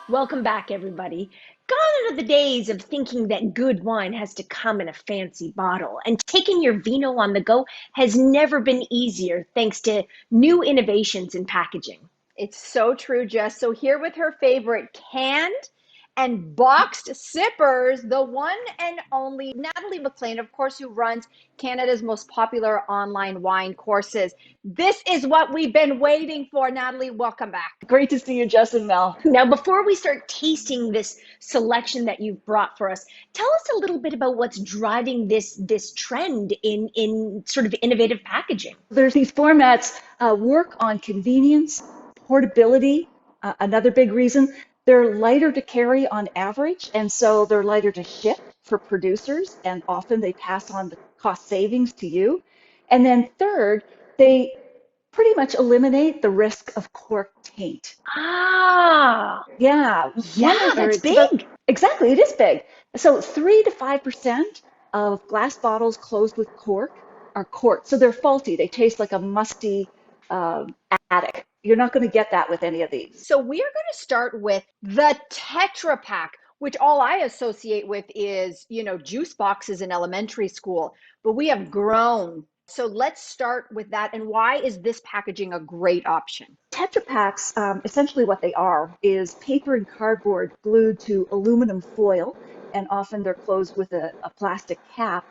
Welcome back, everybody. Gone are the days of thinking that good wine has to come in a fancy bottle, and taking your vino on the go has never been easier thanks to new innovations in packaging. It's so true, Jess. So here with her favorite canned and boxed sippers, the one and only Natalie MacLean, of course, who runs Canada's most popular online wine courses. This is what we've been waiting for. Natalie, welcome back. Great to see you, Jess and Mel. Now, before we start tasting this selection that you've brought for us, tell us a little bit about what's driving this trend in sort of innovative packaging. There's these formats work on convenience, portability, another big reason. They're lighter to carry on average, and so they're lighter to ship for producers, and often they pass on the cost savings to you. And then third, they pretty much eliminate the risk of cork taint. Ah, Yeah, yeah, that's about, big. exactly, it is big. So 3 to 5% of glass bottles closed with cork are corked. So they're faulty. They taste like a musty attic. You're not going to get that with any of these. So we are going to start with the Tetra Pak, which all I associate with is, juice boxes in elementary school, but we have grown. So let's start with that. And why is this packaging a great option? Tetra Paks, essentially what they are is paper and cardboard glued to aluminum foil, and often they're closed with a plastic cap.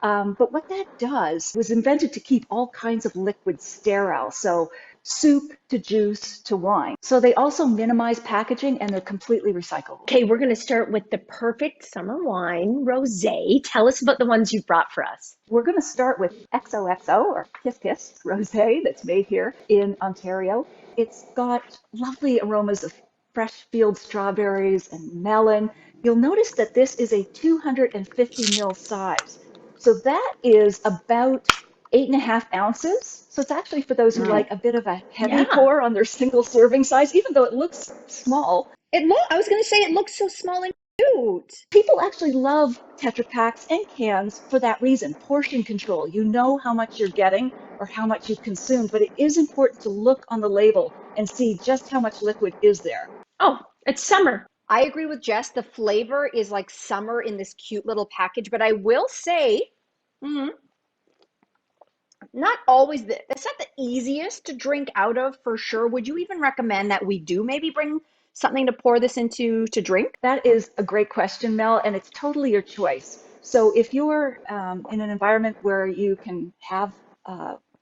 But what that does was invented to keep all kinds of liquids sterile, so soup to juice to wine. So they also minimize packaging and they're completely recyclable. Okay, we're going to start with the perfect summer wine, rosé. Tell us about the ones you've brought for us. We're going to start with XOXO, or Kiss Kiss Rosé, that's made here in Ontario. It's got lovely aromas of fresh field strawberries and melon. You'll notice that this is a 250 ml size. So that is about 8.5 ounces. So it's actually for those who like a bit of a heavy Yeah. pour on their single serving size, even though it looks small. I was going to say it looks so small and cute. People actually love Tetra Paks and cans for that reason, portion control. You know how much you're getting or how much you've consumed, but it is important to look on the label and see just how much liquid is there. Oh, it's summer. I agree with Jess. The flavor is like summer in this cute little package, but I will say, not always, it's not the easiest to drink out of for sure. Would you even recommend that we do maybe bring something to pour this into to drink? That is a great question, Mel, and it's totally your choice. So if you're in an environment where you can have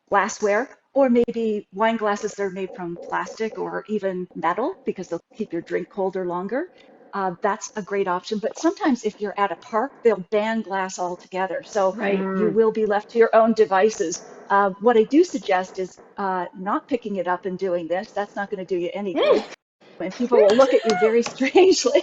glassware, or maybe wine glasses that are made from plastic or even metal because they'll keep your drink colder longer, that's a great option. But sometimes if you're at a park, they'll ban glass altogether. So you will be left to your own devices. What I do suggest is not picking it up and doing this. That's not going to do you any good. And people will look at you very strangely.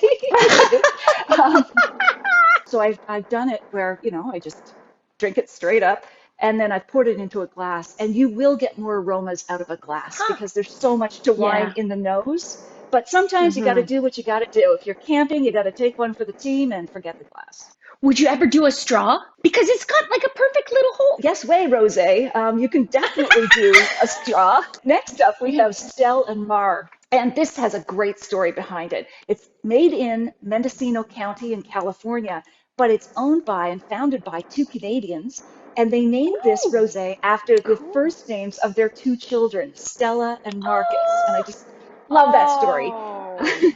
So I've done it where, I just drink it straight up. And then I've poured it into a glass, and you will get more aromas out of a glass because there's so much to wine in the nose. But sometimes you got to do what you got to do. If you're camping, you got to take one for the team and forget the glass. Would you ever do a straw? Because it's got like a perfect little hole. Yes way, Rosé. You can definitely do a straw. Next up, we have Stella Mark. And this has a great story behind it. It's made in Mendocino County in California, but it's owned by and founded by two Canadians. And they named this rosé after the first names of their two children, Stella and Marcus. And I just love that story.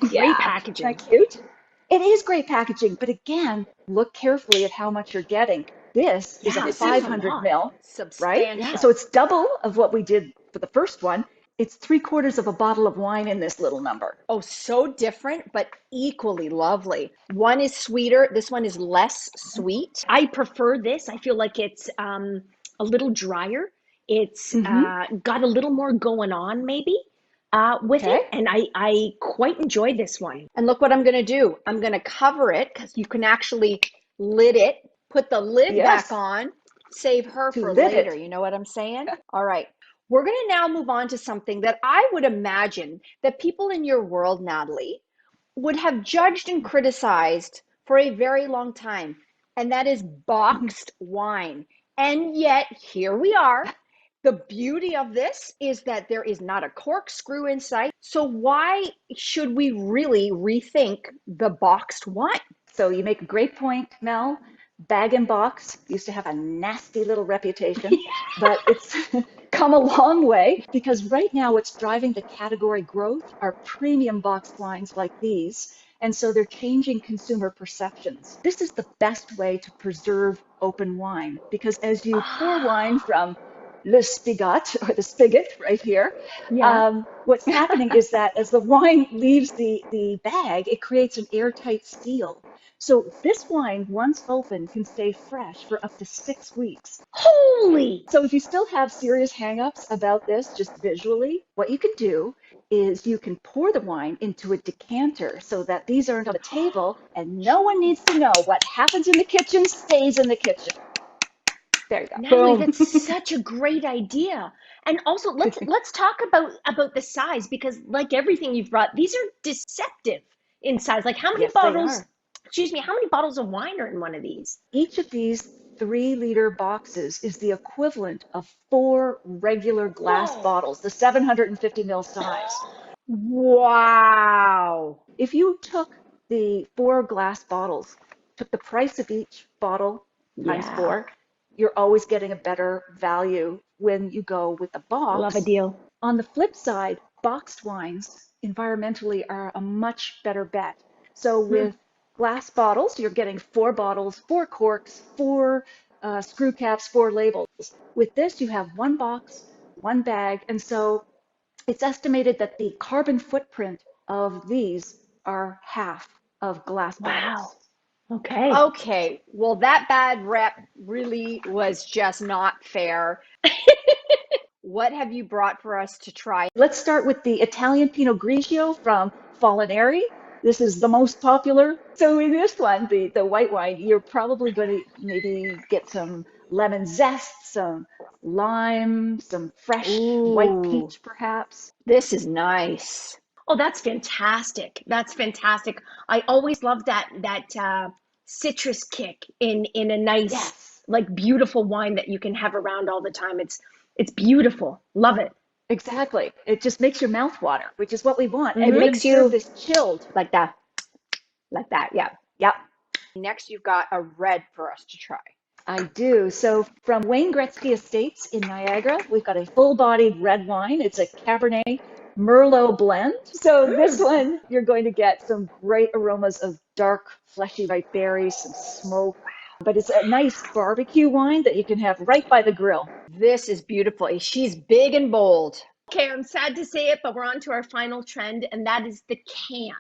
Great packaging. Isn't that cute? It is great packaging, but again, look carefully at how much you're getting. This is a 500 ml, right? So it's double of what we did for the first one. It's 3/4 of a bottle of wine in this little number. Oh, so different, but equally lovely. One is sweeter. This one is less sweet. I prefer this. I feel like it's a little drier. It's got a little more going on maybe with it. And I quite enjoy this one. And look what I'm going to do. I'm going to cover it because you can actually lid it, put the lid back on, save her for later. You know what I'm saying? All right. We're going to now move on to something that I would imagine that people in your world, Natalie, would have judged and criticized for a very long time, and that is boxed wine. And yet, here we are, The beauty of this is that there is not a corkscrew in sight. So why should we really rethink the boxed wine? So you make a great point, Mel. Bag and box used to have a nasty little reputation, but it's come a long way because right now what's driving the category growth are premium boxed wines like these. And so they're changing consumer perceptions. This is the best way to preserve open wine because as you pour wine from le spigot or the spigot right here, Yeah. what's happening is that as the wine leaves the bag, it creates an airtight seal. So this wine, once open, can stay fresh for up to 6 weeks. Holy! So if you still have serious hangups about this, just visually, what you can do is you can pour the wine into a decanter so that these aren't on the table and no one needs to know what happens in the kitchen stays in the kitchen. There you go. Natalie, Boom. that's such a great idea. And also, let's talk about the size because, like everything you've brought, these are deceptive in size. Like how many Yes, they bottles? are. Excuse me, how many bottles of wine are in one of these? Each of these 3-liter boxes is the equivalent of 4 regular glass Whoa! bottles, the 750 ml size. Wow. If you took the 4 glass bottles, took the price of each bottle times Yeah, 4, you're always getting a better value when you go with the love a box. deal. On the flip side, boxed wines environmentally are a much better bet. So with glass bottles, you're getting 4 bottles, 4 corks, 4 screw caps, 4 labels. With this, you have 1 box, 1 bag, and so it's estimated that the carbon footprint of these are half of glass Wow. bottles. Okay. Okay, well, that bad rep really was just not fair. What have you brought for us to try? Let's start with the Italian Pinot Grigio from Falinari. This is the most popular. So in this one, the white wine, you're probably going to maybe get some lemon zest, some lime, some fresh white Ooh, peach perhaps. this is nice. Oh, that's fantastic. That's fantastic. I always love that citrus kick in a nice, Yes, like beautiful wine that you can have around all the time. It's beautiful. Love it. exactly. It just makes your mouth water, which is what we want. And It you Mm-hmm. can makes serve you this chilled. like that. Yeah. Yep. Next, you've got a red for us to try. I do. So from Wayne Gretzky Estates in Niagara, we've got a full-bodied red wine. It's a Cabernet Merlot blend. So this one, you're going to get some great aromas of dark, fleshy ripe berries, some smoke. But it's a nice barbecue wine that you can have right by the grill. This is beautiful. She's big and bold. Okay, I'm sad to say it, but we're on to our final trend, and that is the can.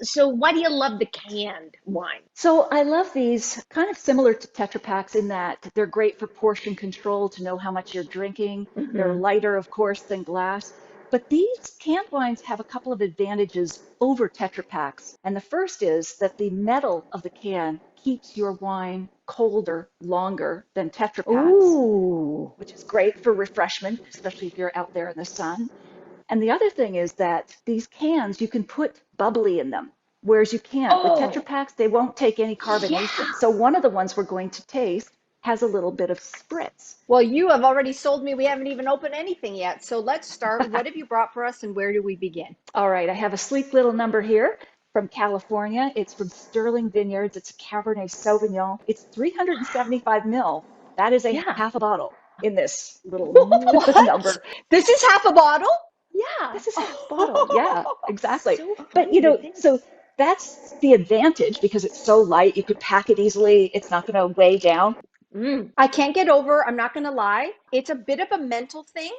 So why do you love the canned wine? So I love these, kind of similar to Tetra Paks in that they're great for portion control to know how much you're drinking. They're Mm-hmm. lighter, of course, than glass. But these canned wines have a couple of advantages over Tetra Paks. And the first is that the metal of the can keeps your wine colder longer than Tetra Paks, Ooh. which is great for refreshment, especially if you're out there in the sun. And the other thing is that these cans, you can put bubbly in them, whereas you can't. With Tetra Oh, Paks, they won't take any yeah. carbonation. So one of the ones we're going to taste has a little bit of spritz. Well, you have already sold me. We haven't even opened anything yet. So let's start. What have you brought for us and where do we begin? All right, I have a sleek little number here from California. It's from Sterling Vineyards. It's a Cabernet Sauvignon. It's 375 mil. That is a Yeah. half a bottle in this little What? number. This is half a bottle? Yeah. This is half a bottle. Yeah, exactly. So But funny to think. so that's the advantage because it's so light. You could pack it easily. It's not going to weigh down. Mm. I can't get over, I'm not going to lie. It's a bit of a mental thing.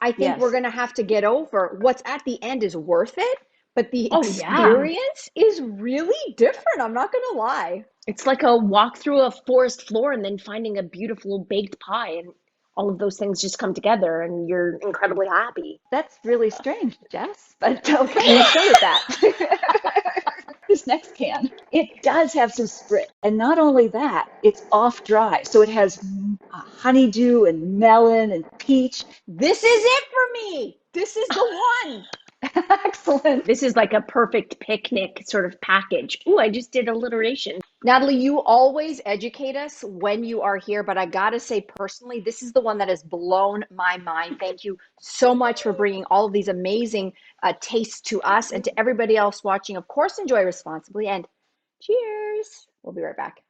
I think we're Yes. going to have to get over. What's at the end is worth it, but the Oh, yeah. experience is really different. I'm not going to lie. It's like a walk through a forest floor and then finding a beautiful baked pie, and all of those things just come together, and you're incredibly happy. That's really strange, Jess, but okay, let's go with that. This next can, it does have some sprit. And not only that, it's off dry. So it has honeydew and melon and peach. This is it for me. This is the one. Excellent. This is like a perfect picnic sort of package. Ooh, I just did alliteration. Natalie, you always educate us when you are here, but I gotta say personally, this is the one that has blown my mind. Thank you so much for bringing all of these amazing tastes to us and to everybody else watching. Of course, enjoy responsibly and cheers. We'll be right back.